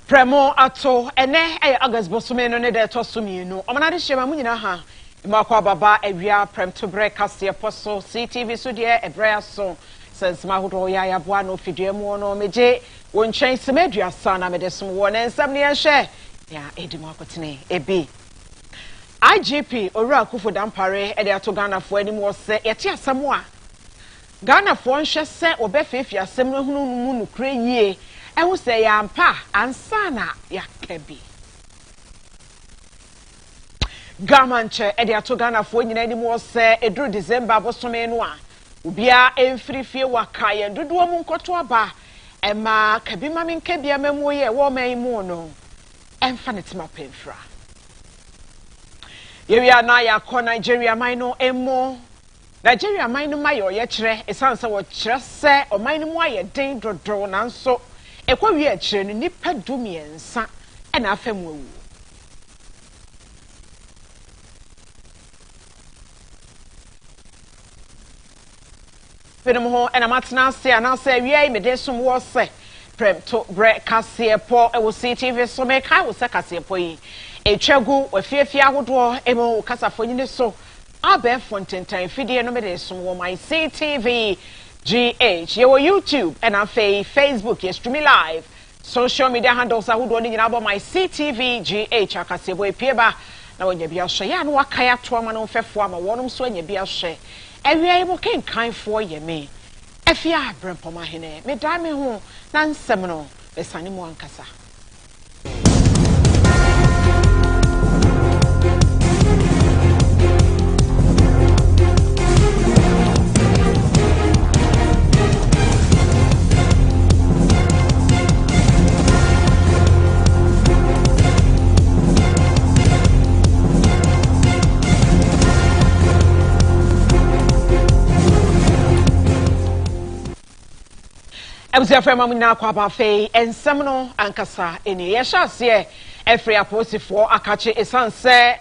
Premo ato ene August bosome no ne de to so mienu omanade hyema munyina ha makwa baba awia prem to break Kasiepo so Ctv so de ebrea so sense mahodo ya boa no fidue mu no meje wonchen semeduasa na medesom wo ne nsam ne hye ya edimo akotene ebi IGP Owura Akufo Dampare e de ato Ghana fo anim wo se yete asam a Ghana fo nhwe se obefefia asem no hunu mu nukre yie ewu se ya mpa ansana ya kebi gamanche e de ato Ghana fo nyina anim wo se eduru December bosome no a ubia emfirifie waka ye dodo mu nkoto aba ema kabi mame nkebia mamu ye wo man mu no emfa netima pemfra yewi na ya ko Nigeria man no emo Nigeria man no mayo ye kire esanse wo kire se o man no mu aye den dodo nanso ekwa wi a kire no nipa dumiensa e na afam awu Penum ena matna se ana se wi me de som wo se prem to break Kasiepo e wo Ctv so me kai wo se Kasiepo yi etwagu wafiafia ahodo emo kasafo nyine so abe fontentan fidie no me de som wo my Ctv GH ye wo YouTube and on Facebook ye stream live social media handles ahodo ni nyina bo my Ctv GH Kasiepo epieba na wonya bia hye ya no wakaya to ama no mfefo ama wonom so anya bia hye Awia ibo kenkan fo ye me Afia Brempomaa Hineh me da me ho na nsem no besane mu ankasa Ebusia frema munina kwa ba fei ensem no ankasa eni ye hyase efre aposifo akache esanse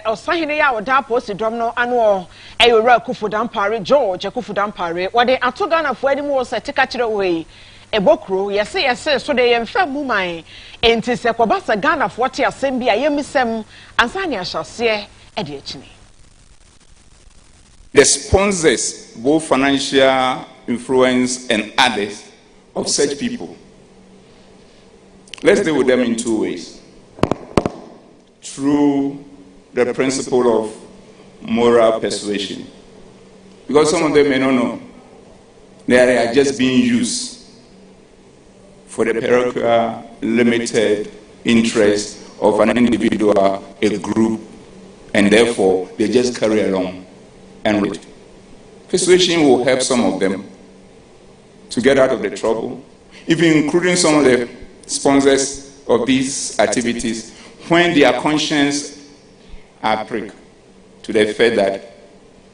osahene ya oda aposidom no ano Owura Akufo Dampare George Akufo Dampare wode ato Ghana fo ani mu wo setika kire we ebokro yese so de yemfa mu man enti se kwabasa Ghana fo te asem bia yemisem ansane ahyase e de akini The sponsors, both financial influence and others of such people. Let's deal with them in two ways. Through the principle of moral persuasion. Because some of them may not know. They are just being used for the parochial limited interest of an individual, a group, and therefore they just carry along and read. Persuasion will help some of them to get out of the trouble, even including some of the sponsors of these activities, when their conscience are pricked to the fact that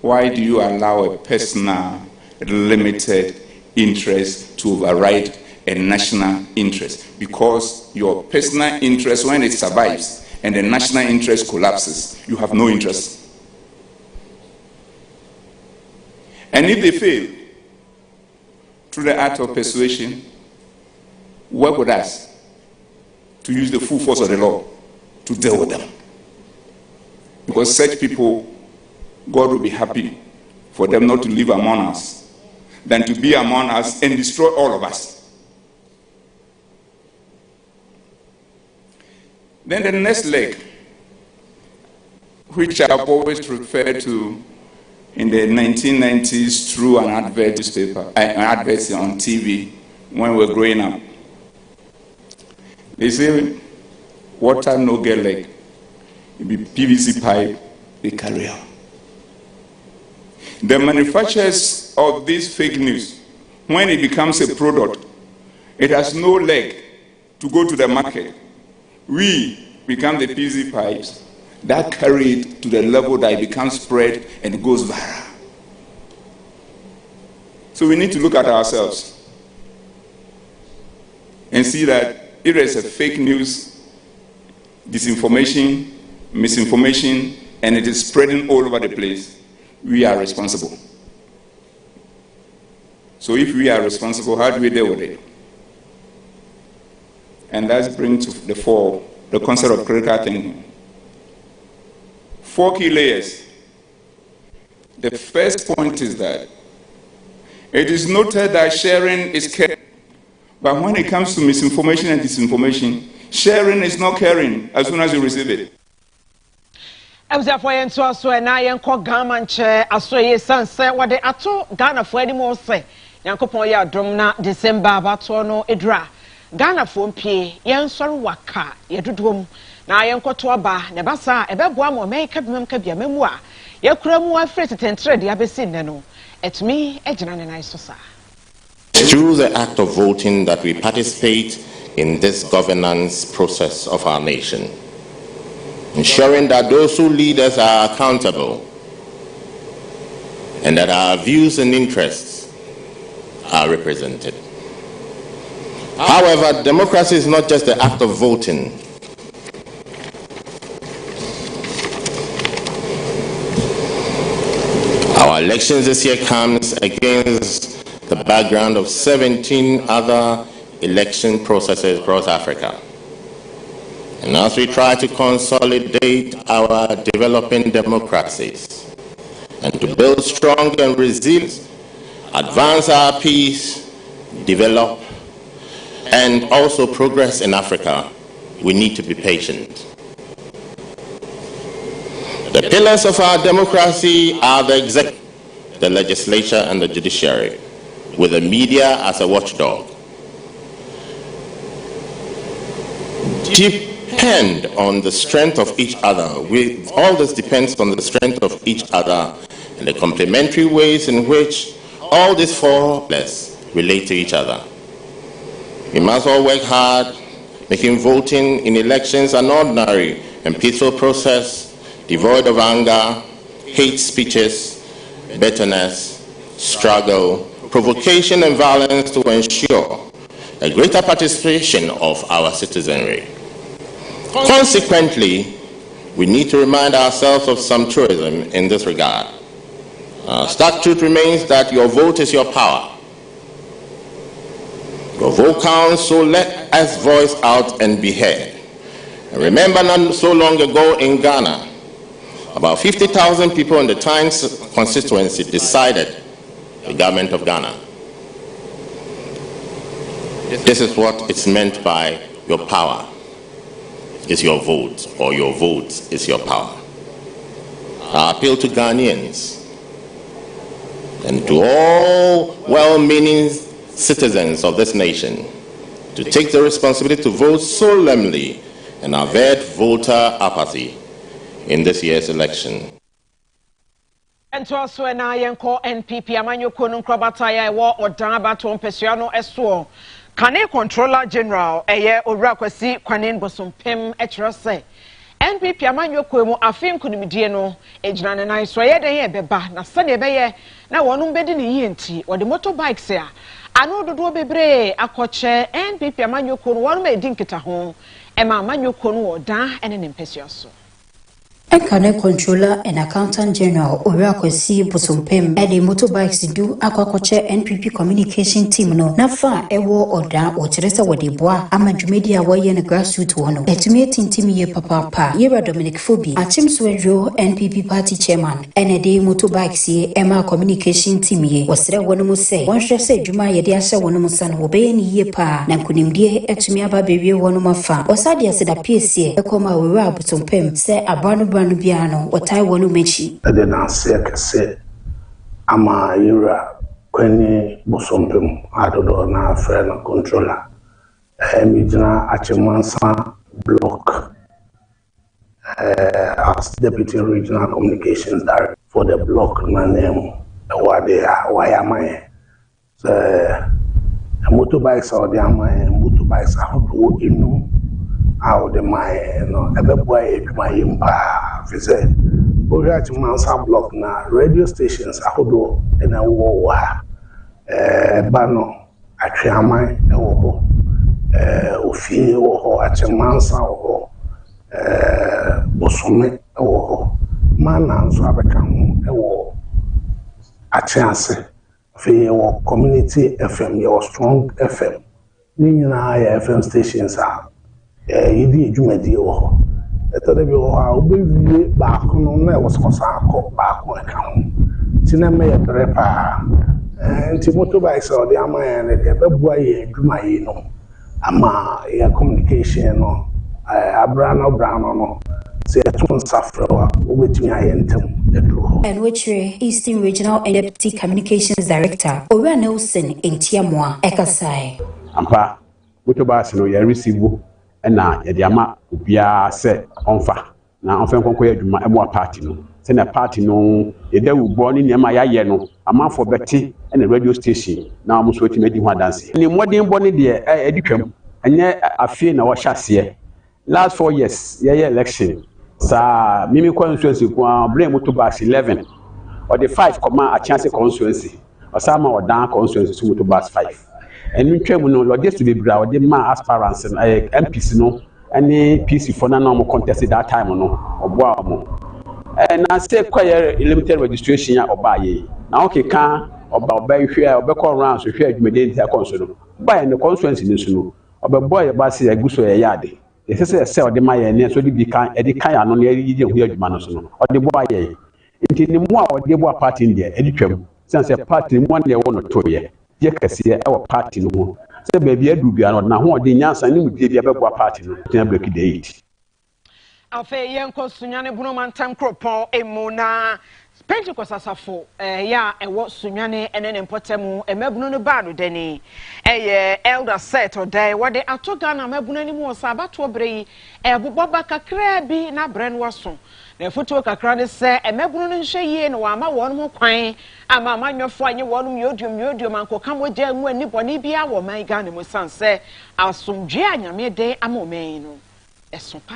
why do you allow a personal limited interest to override a national interest? Because your personal interest, when it survives and the national interest collapses, you have no interest. And if they fail, through the art of persuasion, work with us to use the full force of the law to deal with them. Because such people, God will be happy for them not to live among us than to be among us and destroy all of us. Then the next leg, which I've always referred to in the 1990s through an advert newspaper, an advert on TV when we were growing up. They say, water no get leg. It be PVC pipe, they carry out. The manufacturers of this fake news, when it becomes a product, it has no leg to go to the market. We become the PVC pipes that carry it to the level that it becomes spread and it goes viral. So we need to look at ourselves and see that if there is a fake news, disinformation, misinformation, and it is spreading all over the place, we are responsible. So if we are responsible, how do we deal with it? and that brings to the fore the concept of critical thinking. 4 key layers. The first point is that it is noted that sharing is caring, but when it comes to misinformation and disinformation, sharing is not caring as soon as you receive it. Abza for yen so so na yen ko Ghana nche aso ye sanse wode ato Ghana for ani mo se Yankopon ya dom na December abato no edra Ghana for mpie yen soro waka ye dodom na yen koto aba ne basa ebeboa mo me kabimam kabia mamu a ye kura mu afre tetentre de abesi ne no etumi ejina ne nai so sa. Through the act of voting that we participate in this governance process of our nation, ensuring that those who lead us are accountable and that our views and interests are represented. However, democracy is not just the act of voting. Our elections this year comes against the background of 17 other election processes across Africa. And as we try to consolidate our developing democracies and to build strong and resilient, advance our peace, develop, and also progress in Africa, we need to be patient. The pillars of our democracy are the executive, the legislature, and the judiciary, with the media as a watchdog. Depend on the strength of each other. All this depends on the strength of each other and the complementary ways in which all these 4 pillars relate to each other. We must all work hard, making voting in elections an ordinary and peaceful process, devoid of anger, hate speeches, bitterness, struggle, provocation, and violence, to ensure a greater participation of our citizenry. Consequently, we need to remind ourselves of some truism in this regard. Stark truth remains that your vote is your power. Your vote counts, so let us voice out and be heard. And remember, not so long ago in Ghana, about 50,000 people in the Times constituency decided the government of Ghana. This is what it's meant by your power is your vote, or your vote is your power. I appeal to Ghanaians and to all well-meaning citizens of this nation to take the responsibility to vote solemnly and avert voter apathy in this year's election. And to us when I call NPP amanyo kono krabata ya wo odan bato mpesiano eso Kane Controller General eye owura kwasi kwanen bosompem ekyerese NPP amanyo kwemu afin kunimdie no ejina ne nan so ye den ye beba na sane ebeye na wonum bedi ne yenti wode motorbikes a anu dodo bebre akoche NPP amanyo kono wonum edi nkita ho ema amanyo kono odan ene ne mpesiaso. Kane Controller and Accountant General Owurakwesi Bosompem the motorbikes do akwakoche NPP communication team no nafa ewo oda ocheresa wode boa amadwumedi a woye na grassroots wono etumi tintimi ye papa Yera Dominic Fobi achimswedro NPP party chairman the motorbikes ye ema communication team ye wasre wono mu se wonhwe se dwuma ye de ahye wono mu san obeye ni ye pa na nkunimdie etumi aba bewie wono mafa osade aseda piesie ekoma Owura Bosompem se abano biano watai wonu mechi ade na se kese ama Yera kweni Bosompem adodo na afre na controller emijina achimansa block as deputy regional communications director for the block na name wade wayamaye so motorbikes or the amaye motorbikes ahodo inu how the my no ebeboa edwuma yimba fize oriach mansa block na radio stations ahodo na wo wa bano atweaman ewo ho ofie wo ho achemansa wo ho bosome ewo ho mana nso abeka ho ewo achease fe wo community FM, your strong FM Nina FM stations are yidi dwumadi wo etode bi wo ha obewie ba kono na wo so akọ ba ko eka ho tina me ye trepa nti motorbikes o de amaya ne de bebua ye dwuma yi no ama ya communication no abrano no se etun safrewa obetumi ayentem edro and which Eastern Regional and Deputy Communications Director Owura Nelson Entiamoa ekasai ampa motorbikes no ya receive na ya de ama obia se onfa na onfa nkonko ya adwuma emo party no se na party no ye da ugbo ni nema ya ye no amafo beti na radio station na omo so otime di ho adanse ni modern bo ni de editwam enye afie na wo hyase last 4 years ye election sa mimi constituency ko blame motorbikes 11 or the 5 comma a chance constituency or sama or down constituency so motorbikes 5 and we twem no logistics be bra or the ma aspirants MPs no any PC for na no contest that time no oboa mo na say kwere limited registration ya obaye na okay kan oba hwe obekọ round so hwe adwumede nti akonso no buy the constituency ni so no obeboy ba se aguso ye yade se ode ma ye ne so di kan edi kan ya no na yije hu adwuma no so no ode boy ye nti ni mu a ode boa party ndi edi twam sense party mu ne wo no to ye ye kase e wo party no ho se ba bia du bia no na ho ode nyansa ni mu die bia beboa party no tina break the 8 Afei yenko sunyane bunu mantam kropon emu na Pentecost asafo ya ewo sunyane enene mpotemu emebunu no ba no dani elder set odai wode atoga na mebunu ni mu osabato obrei eboboba kakra bi na bre no so na foto kakra ne se emebunu no nhye yie no ama won mu kwan ama amanwefo anye won mu yodium ankoka moja mu ani boni bia wo man ga ne mu sanse asomdwe anyame de ama omen no esopa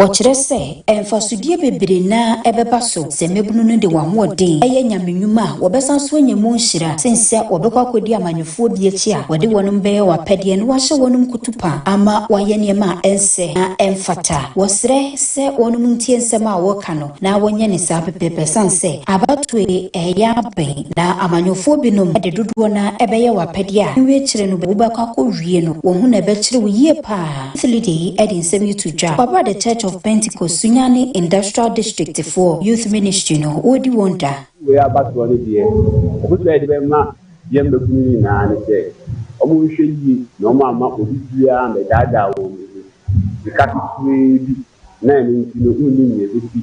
Ochire se emfasudie bebre na ebeba so se mebunu no de wamodin eye nyamenyuma wobesan so anyemu nhira sense wobekwa kodi amanyefuo bi achi a wode wonum beye wapede no wahye wonum kutupa ama waye niema ense na emfata wosre se wonum ntie nsem a woka no na wonye ne sa pepepe sanse abatwe eya ben na amanyefuo bi no de dodo na ebeye wapede a nwe kire no wobekwa kowie no wo hu na ebekire wo yie pa filidi edi nsem yitudwa baba the church of Pentecost Sunyani Industrial District 4 Youth Ministry no odi wonda we are back to the obutu e de ma yem bekunu na ne se omo hwe yi na omo ama obibia me dada wo bikatwe bi na ni no uni ni ebi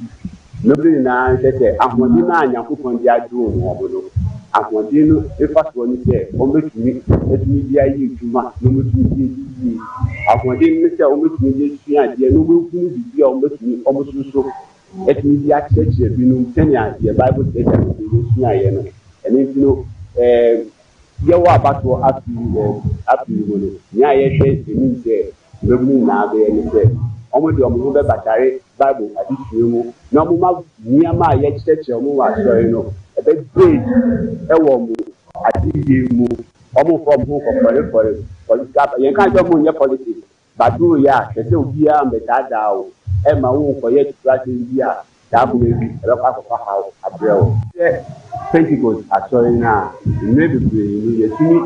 no bi na tete ahodi na anyakopon di adu mo obodo ahodi no efaso ni se ombetumi etumi bia yi tuma no mutumi di ahodi ni se ombetumi di sua de no bekunu bibia ombetumi omosuso etumi di acheche bi no tenia the Bible says that we sua ye no eni no ye wa abato afi wo no nya ye hwe eni se mebunu na be ni se omo de omo be batare Bible adisue mu na omo ma nia ma ye cheche omo wa sori no ebe break ewo mu adie mu omo from who for politics yen kan jo mu nye politics badu ya se obi a me dada o e ma wo ko ye strategy a da bu bi e ba ko ha abreo Pentecost asori na maybe ni ye timi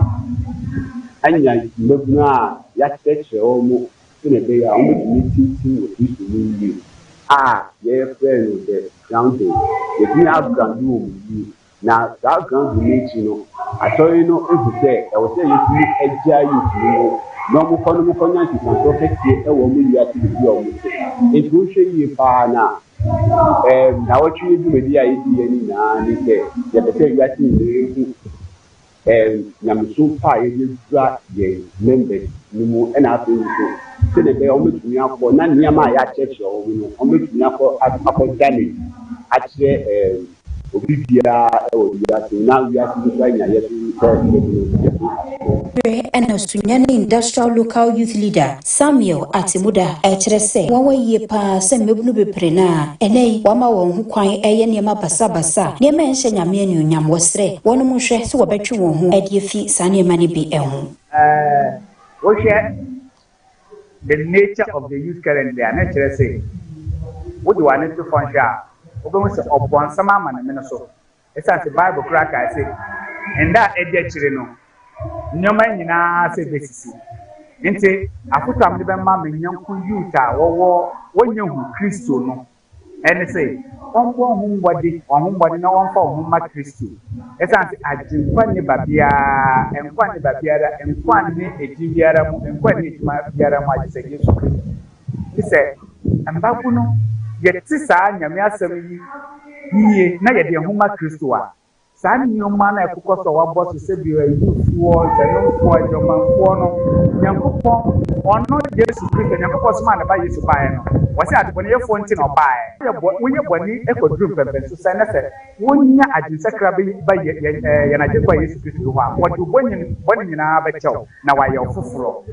anya mbebunu a ya cheche omo in a day, I want to meet with you. Yeah, friend, the county. If you have can do you now, that can meet you. I saw you know every day. I was saying you a jar you no more content is perfect here. A woman you have to be your it will show you far now. Now what you do with the idea now, they say, you are seeing Yamsu Pai is the members, no and I think so. They almost me up for none near my church or almost me up for Danny. Actually, Obibia or now we are and a Sunyani Industrial Local Youth Leader Samuel Atimuda Etrese one ye pa se mebunu be prena ene wama won hu kwan eye niema basa ne menhye nyame anu nyam wosre wonu mu hwe so wobetwe won hu ade fi sane mani bi ehu we share the nature of the youth currently and Etrese what do I need to function obo se obon sama man me no so it's at the Bible crack I say and that ede chire no nyoma nyina se besisi nti afoto amde be ma menyanku youth a wonya hu Kristo no ene say onbo humbodi na wonfa humma Kristo esanti ajinkwa ne babia enkwa ne babia enkwa ne ejibiara mu enkwa ne ejima biara mu ajise Yesu Kristo ise ambaku no yeti saa nyame asem yi na yede humma Kristo a saa nyoma na ekokoso wabọ se bi ayufuo zanumfo ajomanfo no nyankopon ono Yesu Kristo nyankopon sema na ba Yesu bae no wase adebone yefo nti na bae woye boni ekodrum pempen so se na se wonya ajinsakra ba ye na jekwa Yesu Kristo ho a wode boni nyina ba chew na waye ofoforo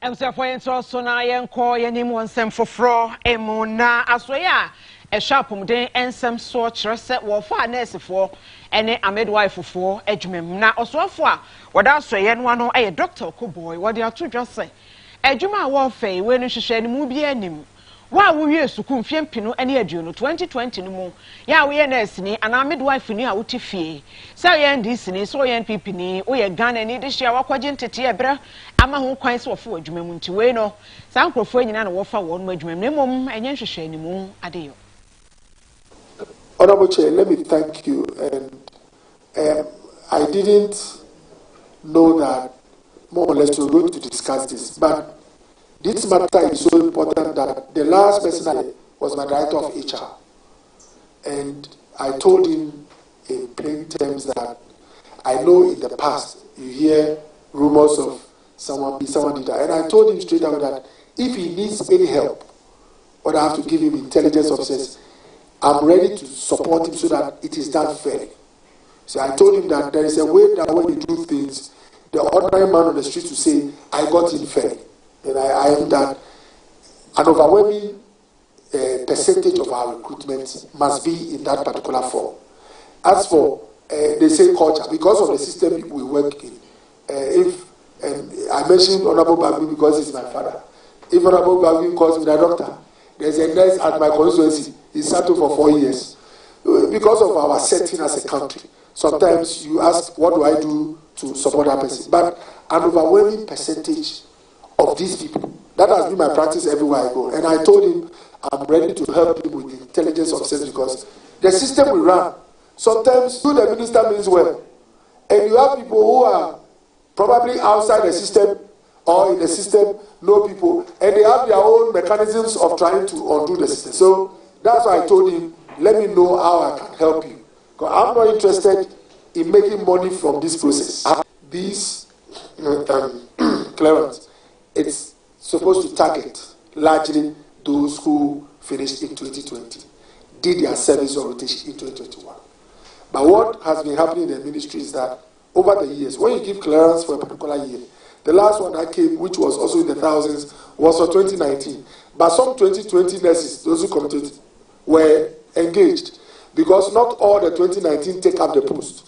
emsefo yento so na yenko yenim wonsem foforo emuna asoya eshapumden ensem so kyerese wo fa nursefo ene midwife fo adwumam na osofo a woda asoye no ano eye Dr. Koboy wode atodwase adwuma wo fe we no hwehwe ne mu bi anim wa wo wie suku mfie mpino ene aduonu 2020 no mu ya wo ye nurse ni ana midwife ni a wote fie sa ye ndc ni so ye npp ni wo ye Ghana ni de hia wakwaje ntete ebra ama ho kwan se wo fo adwumam nti we no sa nkrofo nyina na wo fa wo no adwumam ne mom enye hwehwe ni mu adeyo. Honorable Chair, let me thank you. And I didn't know that more or less we're going to discuss this, but this matter is so important that the last person was my director of HR. And I told him in plain terms that I know in the past you hear rumors of someone did that. And I told him straight away that if he needs any help, what I have to give him intelligence officers, I'm ready to support him so that it is done fairly. So I told him that there is a way that when you do things, the ordinary man on the street will say, I got in fairly. And I am that an overwhelming percentage of our recruitment must be in that particular form. As for, they say culture, because of the system we work in, I mentioned Honorable Bagui because he's my father. If Honorable Bagui calls me the doctor, there's a nurse at my constituency. He settled for 4 years. Because of our setting as a country, sometimes you ask, what do I do to support that person? But an overwhelming percentage of these people, that has been my practice everywhere I go. And I told him, I'm ready to help him with the intelligence officers because the system we run, sometimes the minister means well. And you have people who are probably outside the system or in the system, know people, and they have their own mechanisms of trying to undo the system. So that's why I told him, let me know how I can help you. Because I'm not interested in making money from this process. These clearance, it's supposed to target largely those who finished in 2020, did their service or rotation in 2021. But what has been happening in the ministry is that over the years, when you give clearance for a particular year, the last one that came, which was also in the thousands, was for 2019. But some 2020 nurses, those who committed, were engaged because not all the 2019 take up the post.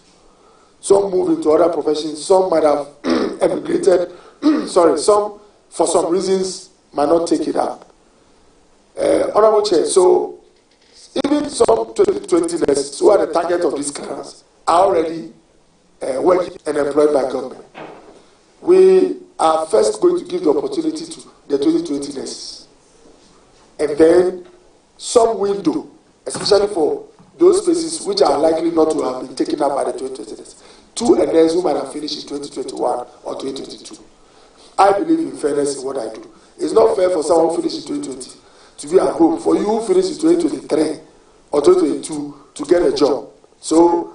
Some move into other professions, some might have emigrated, some for some reasons might not take it up. Honorable Chair, so even some 2020 nurses who are the target of this clearance are already working and employed by government. We are first going to give the opportunity to the 2020 nurses. And then some window, especially for those places which are likely not to have been taken up by the 2020 nurses, to a nurse who might have finished in 2021 or 2022. I believe in fairness in what I do. It's not fair for someone who finished in 2020 to be at home, for you who finished in 2023 or 2022 to get a job. So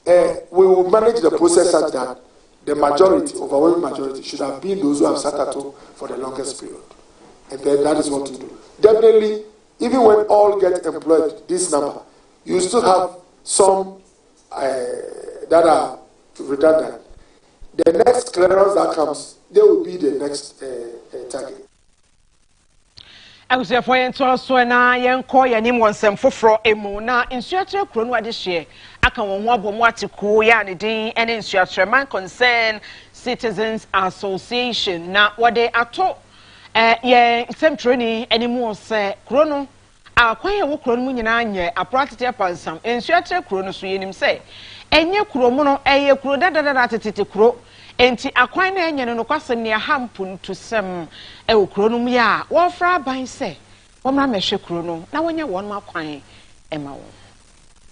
we will manage the process such that the majority, overwhelming majority, should have been those who have sat at home for the longest period. And then that is what to do. Definitely, even when all get employed, this number, you still have some that are redundant. The next clearance that comes, they will be the next target. I was for yen so na yen ko yanim wonsem foforo emu na insuatre kro no ade hye aka won ho abomo atiku ya ne din ene insuatre man concern citizens association na wode ato ye semtroni animu se kro no akwan ye wo kro no nyina anye apratete pansam insuatre kro no so yenim se enye kro mu no eye kro dadadada tetete kro enti akwan na enye no kwasem ne ahampu ntusem e okronum ya wo fra ban se wo mra mehwe krono na wonye won akwan ema wo.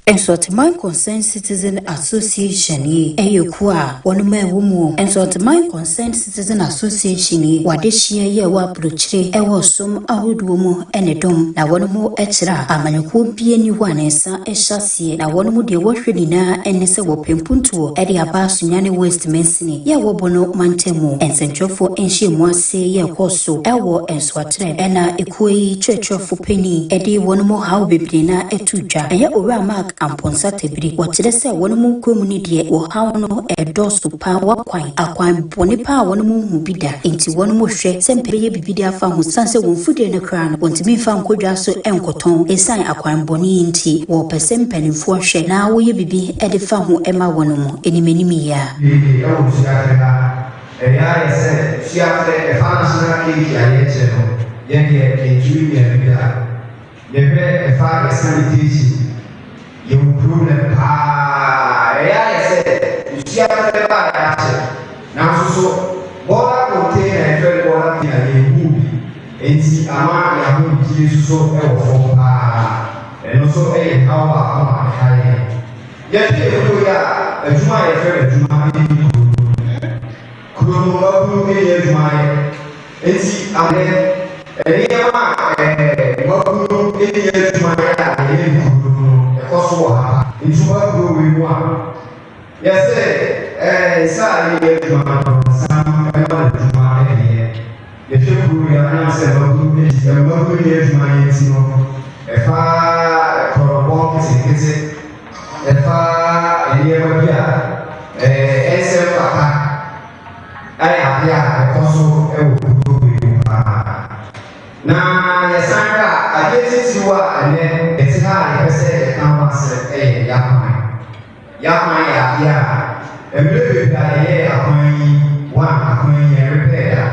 Ensortment Concerned Citizen Association ye eyekua wonuma ewumu Ensortment Concerned Citizen Association ye wadehia ye wa prochire ewo som ahoduo mu enedom na wonumu echira amanyeko bie ni wanensa ehyasie na wonumu de wohwe na enese wo pempuntuo ede aba sunyane West Mensini ye wo bono mantemu ensentwofo enhyiemu ase ye koso ewo ensortre ena ekoi twetwofo peni ede wonumu hawo bebire na etudwa eye owura mark amponsa tebiri wokyere se wonumu komuni de wo hawo no edoso pa wakwan akwan boni pa wonumu hu bida enti wonumu hwe sempeye bibidi afa ho sanse wonfude ne kra no wontimi fa nkodwa so enkoton esan akwan boni enti wo pesem panifo hwe na wo ye bibi ede fa ho ema wonumu enimenimi ya ya ese siate e fa na ki ya yeche no yenge ke juri ya bida yebe e fa sanitisi you problem ya ese siate ba ya na so bola container e fe bola ki ya yehu enti ama ya hu ti so e wo fo e no so e how ba ama kai ya ti ko ya ejuma e fe ejuma Kuno wabu ye jumaye enti ane eniyama wabu ye jumaye ane kuno ekoso ha nti wabu we mu a yese sa ye jumaye sam ema jumaye ye fekuru ya na se wabu ye jumaye ti no efa korobon kete efa eniyama bia ese faka ai Afia koso e wo na yesanga ajesi siwa ane etiha yese kanwase yakman ya Afia emre bia ye akwan wa akwan ye repair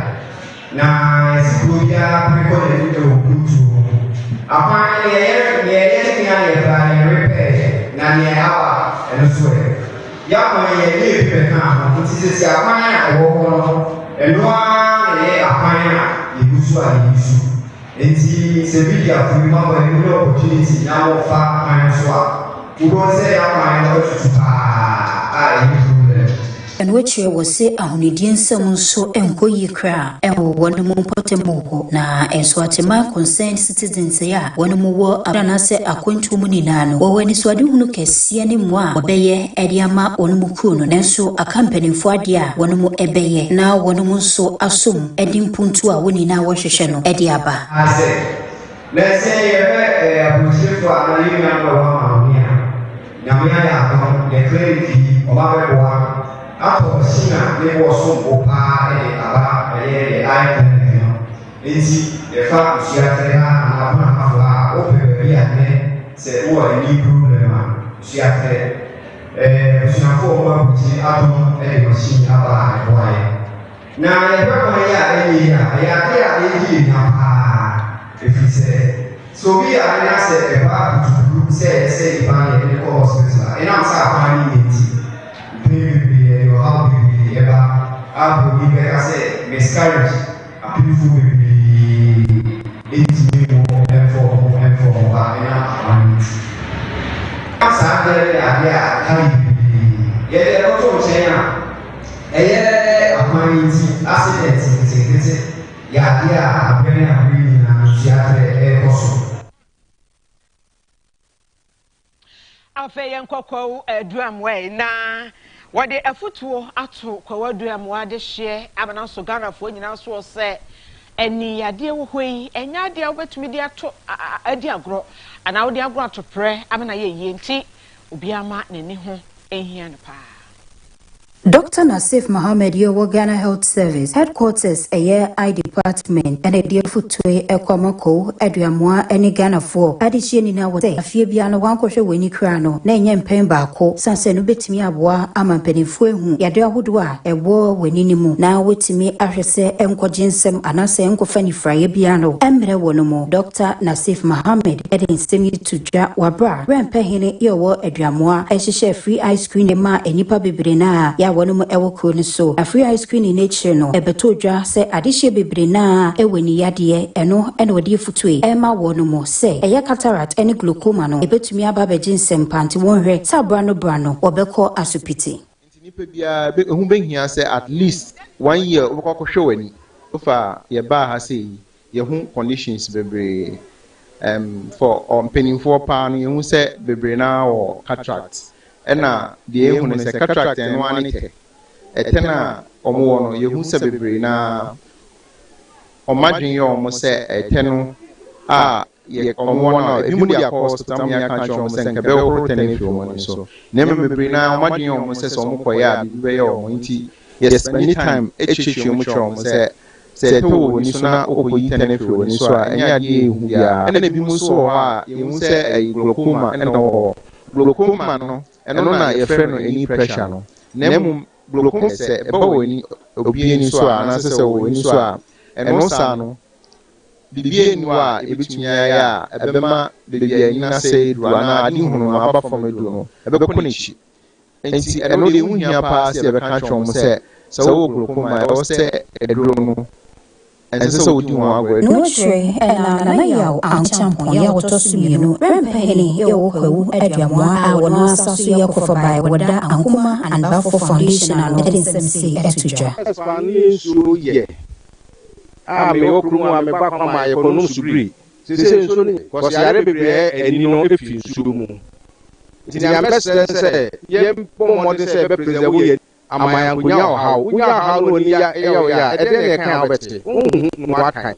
na esikobia preko de video kutu akwan ye repair na ne awa enso yakman ye ni peka ntisi akwan a wo no enoa ne akwan a yebusu a yebusu enti se bidia fu ma ba ni opportunity na wo fa akwan so a wo se akwan na otutu a yebusu and which was say ahunidie nsem nso enkoyi kra ewo wonumu mpotemu ho na Ensortment Concerned Citizens ya wonumu wo adana se akwantu mu ninano wo wani so ade hunu kese ne mu a obeye ede ama wonumu kuno nanso akampanimfo ade a wonumu ebeye na wonumu nso asom ede mpuntu a woni na wo hwehwe no ede aba ase let's say ye abusifo anani na wa ma ni a nyamya ya ko de credit oba bebo apo sina ne wo so opa aba icon no enti e fa usiatre ha na na fa o pe bi ane se wo ni problem a usiatre usinafo mo buti atom machine aba ayi na e pe ko ya eni ya eji na pa efise so bi a na se e ba butu se ba ne ko hospital ina sa pa ni enti how baby ever how baby better say miscarriage a beautiful baby 8 more M4 and asa there ya kai ye dey no to chenya akwanti accident ya abere na siatre koso Afia yenkokwo eduam we na wade afutuo ato kwawaduam wade hye abana so Ghana-fo nyina so se eni yade wo hoi enya de obetumi de ato adi agro ana wo de agro ato pre abana ye yenti obi ama nani ho ehia no pa Dr. Nasif Mohammed Yowo Ghana Health Service Headquarters I Department and a dear footway Ekwamako Eduamwa any Ghana for Addition in our day. Afia Biano Wankosha Winnie Crano, Nanyam Pembako, Sansen Betimi Abwa, Aman Penifu, Yadea Hudwa, a war wininimu. Now with me, Ashese Enko Jinsem, Anase Enko Fanny Frye Biano, Emre Wonomo, Dr. Nasif Mohammed, Edin Semi to Ja Wabra, Rampehine Yowo Eduamwa, Eshe free ice cream, Ma, and Nipa Bibrina, wɔnom ɛwɔ kuro no so Afia screen in nature no ɛbɛtɔ dwa sɛ adehye bebre na ɛwɔ ni yadeɛ ɛno ɛna wɔde afutue ɛma wɔnom sɛ ɛyɛ cataract ɛne glaucoma no ɛbɛtumi aba bɛgye nsɛmpa nti wɔnhwɛ sɛ abra no wɔbɛkɔ asopiti nipa bia ehu behia sɛ at least 1 year wɔkɔ hwɛ wani ofa ye ba ha sɛ ye hu conditions bebre for mpanimfoɔ paa no ye hu sɛ bebre na wɔ cataract ɛna de ehu ne sɛ cataract ɛno ani tɛ ɛtɛna ɔmo wɔ no ye hu sɛ bebre na ɔmadwen yɛ ɔmo sɛ ɛtɛ no ye ɔmo na ebi mu de akɔ hospital ya ka kyerɛ ɔmo sɛ nka bɛwɔ tɛne fi ɔmo ne so na bebre na ɔmadwen yɛ ɔmo sɛ ɔmo kɔyɛ a bibi bɛyɛ ɔmo nti yes anytime echichi ɔmo kyerɛ ɔmo sɛ to wɔ ni so na okoyi tɛne fi wɔ ni so a ɛnyɛ adeɛ ehu bia ɛna bi mu nso wɔ a ehu sɛ glaucoma ɛna wɔ glaucoma no ɛno na yɛfrɛ no any pressure no na mu glaucoma sɛ ɛbɛ wɔ ni obi ani so a na sɛ wɔ ni so a ɛno sa no bibi enu a ebitumi ayɛ a ɛbɛma bibi ani na sɛ edu ana ade hunu aba fam edu no ɛbɛkɔ n'akyi nti ɛno de ehu hia paa sɛ ɛbɛka twɛn mo sɛ wɔ glaucoma ɛwɔ sɛ eduro no ɛnsɛ sɛ wodi ho agorɔ no hwɛ ɛna na yaw anchampon ya wɔtɔ so mienu rempɛhene yɛ wɔ kwawu aduamoa a wɔno asa so yɛ kɔfa bae wɔda ankoma andafo foundation ano ɛde nsɛm se ɛto dwa ɛspane nsuo yɛ a mewɔ kuro mu a meba kwama yɛkɔnom subiri sɛ nsuo no kɔsiare bebree ani no ɛfi nsuo mu nti nea mɛsrɛ sɛ yɛbɔ mmɔden sɛ yɛbɛpresɛ woyɛ amayankonya ɔhaw wonya ɔhaw no wani ɛyɛ wo yɛ a ɛdɛ ne ɛka a wobɛte wohu no wakan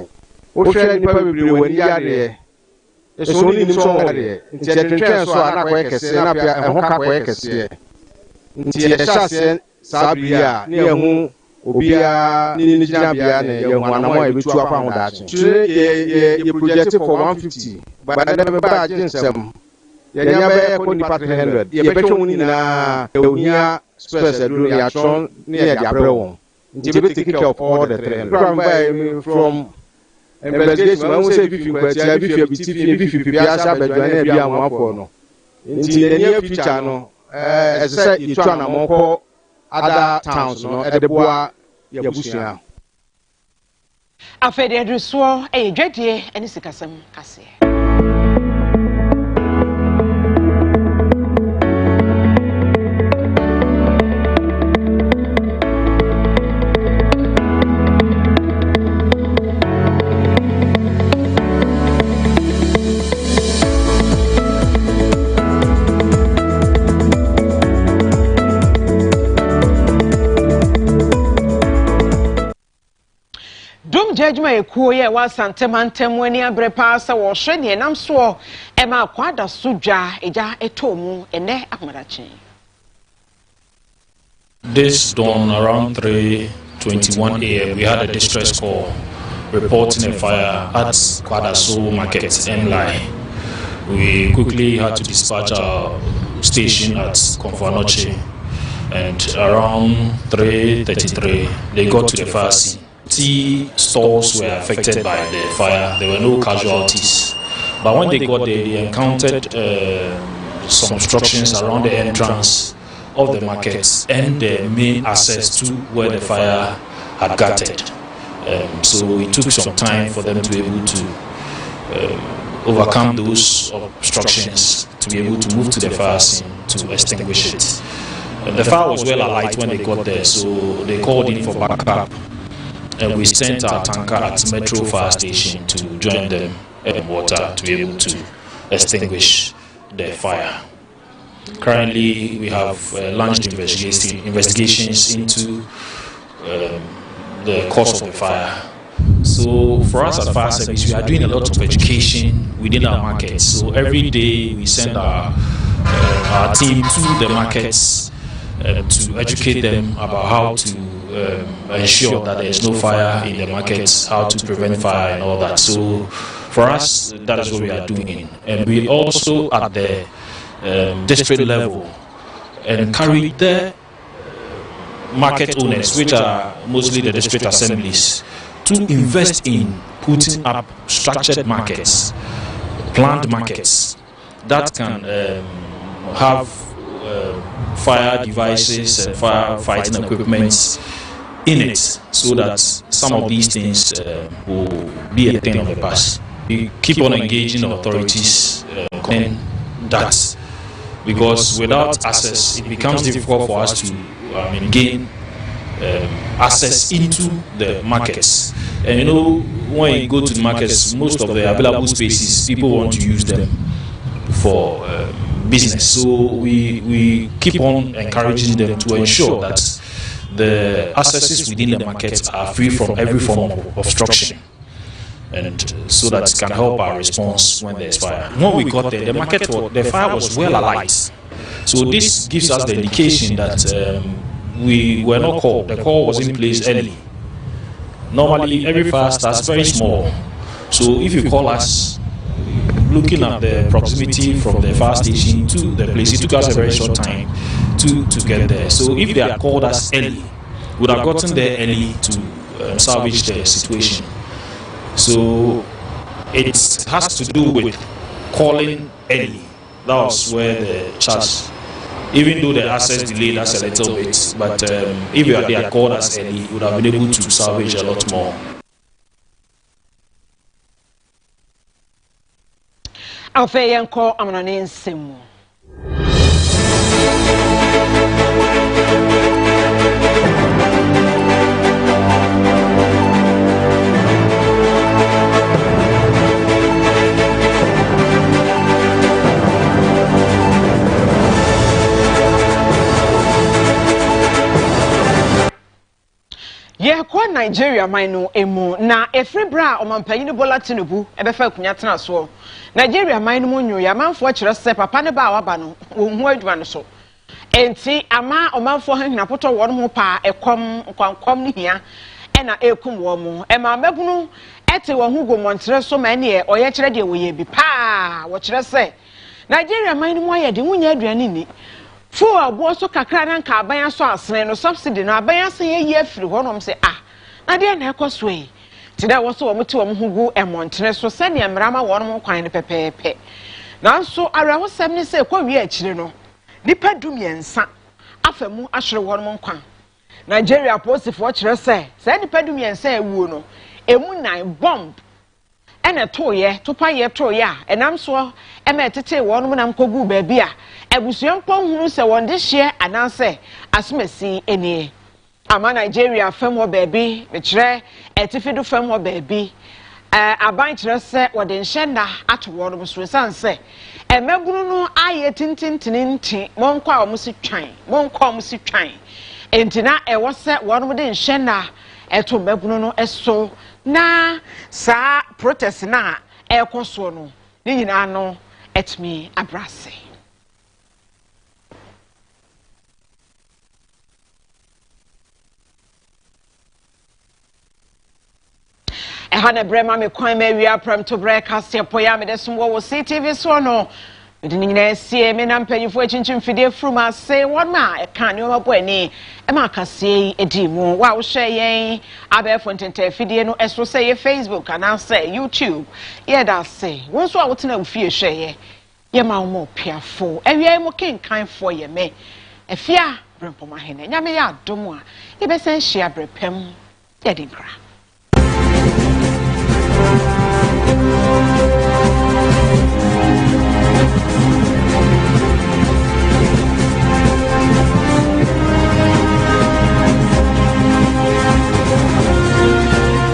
wohwɛ nnipa bebree wani yareɛ ɛso ne nim sɛ ɔwɔdeɛ nti ɛtwentwɛn so a na akɔyɛ kɛseɛ na apia ɛho ka akɔyɛ kɛseɛ nti yɛhyɛ aseɛ saa bere a ne yɛhu obiara ne gyinabea ne yɛhu anamɔ a yɛbɛtu akɔ ahodaakye kyerɛ yɛ project for 150 bɛdɛ bɛba agye nsɛm yɛnya bɛyɛ kɔ nipa 300 yɛbɛtwɛ wo nyinaa ɛwohia space aduro yɛatwɔn ne yɛde abrɛ wɔn nti yɛbɛ take care of all the 300 from investigation wɔn sɛ bifi nkwatia bifi abitifi bifi pipiasa abɛdwane bi amoafoɔ no nti yɛnyɛ future no ɛsɛ sɛ yɛtu anamɔ kɔ other towns no ɛde boa yɛbusua afɛde adusoɔ ɛyɛ dwadie ɛne sikasɛm kaseɛ Judgment ekuo ye wa santemantem wani abre pa sɛ wo hwe ne nam so e ma kwada sodwa eja etomu ene amadachi. This dawn around 3:21 a.m. we had a distress call reporting a fire at Kwadaso Market N-Line. We quickly had to dispatch our station at Konfanoche, and around 3:33 they got to the fire scene. Stores were affected by the fire. There were no casualties, but when they got there, they encountered some obstructions around the entrance of the markets and the main access to where the fire had gathered. So it took some time for them to be able to overcome those obstructions, to be able to move to the fire scene to extinguish it. The fire was well alight when they got there, so they called in for backup. And we sent our tanker at Metro Fire Station to join them in water to be able to extinguish the fire. Currently, we have launched investigations into the cause of the fire. So for us at Fire Service, we are doing a lot of education within our markets. So every day we send our team to the markets to educate them about how to ensure that there is no fire in the markets, how to prevent fire and all that. So for us, that is what we are doing. And we also at the district level encourage the market owners, which are mostly the district assemblies, to invest in putting up structured markets, planned markets that can have fire devices and firefighting equipment in it, so that some of these things will be a thing of the past. We keep on engaging the authorities in that, because without access, it becomes difficult for us to gain access into the markets. And you know, when you go to the markets, most of the available spaces, people want to use them for business. So we keep on encouraging them to ensure that the accesses within the market are free from every form of obstruction, and so that it can help our response when there's fire. When we got there, the fire was well alight. So this gives us the indication that we were not called. The call was in place early. Normally, every fire starts very small. So if you call us, looking at the proximity from the fire station to the place, it took us a very short time to get there. So if they had called us early, we would have gotten there early to salvage the situation. So it has to do with calling early. That was where the charge, even though the access delayed us a little bit, but if they had called us early, we would have been able to salvage a lot more. Afia yanko amnane nsemu. Ye kwa Nigeria mainu emu na efrebra omampanyini Bola Tinubu ebefa kunya tena so Nigeria mainu munyu ya manfo kire se papa ne ba waba no wo adwuma no so enti ama omanfo hena poto won ho pa ekom kwankom ne hia ena ekum wo mu ema mabunu ete wo hu gomontre so ma ne oye kire de wo ye bi pa wo kire se Nigeria mainu mu aye de wunya aduane ni fu abo so kakra na nka aban so asene no subsidy no aban ase ye afiri honom se na de na ekoso yi ti da wo so wo mti wo hugu emontre so se ne mrama wonom kwan ne pepepe nanso araho sem ne se kwawie akire no nipa dumiensa afamu ahwere wonom kwan Nigeria police for kire se nipa dumiensa ewuo no emu 9 bomb ene toye topaye toye enam so emetete wonom nam kogu ba bia ebusuampo hunu se wonde hye ananse asomasi enie ama Nigeria famo baby mekire etifidu famo baby aban kire se wode nhenda ato wonom so sanse emebunu no aye tintintinti monko a omusi twan entina ewo se wonom de nhenda eto mebunu no eso na sa protest na ekoso no ni nyina no etmi abrase Afia Brempomaa Hineh Ctv Kasiepo ya medesum wo Ctv so no medinina sie me na mpanyifo achinchim fide fruma se won ma e kan ne omabo ani e ma kasie edi mu wa wo hwe yen abefo ntenta fide no eso se ye Facebook ana se YouTube ye da se won so a wotena ufie hwe ye ma wo piafo awia mo kenkan fo ye me Afia Brempomaa Hineh nyame ya adom a ye besen hia brepem ye dinkra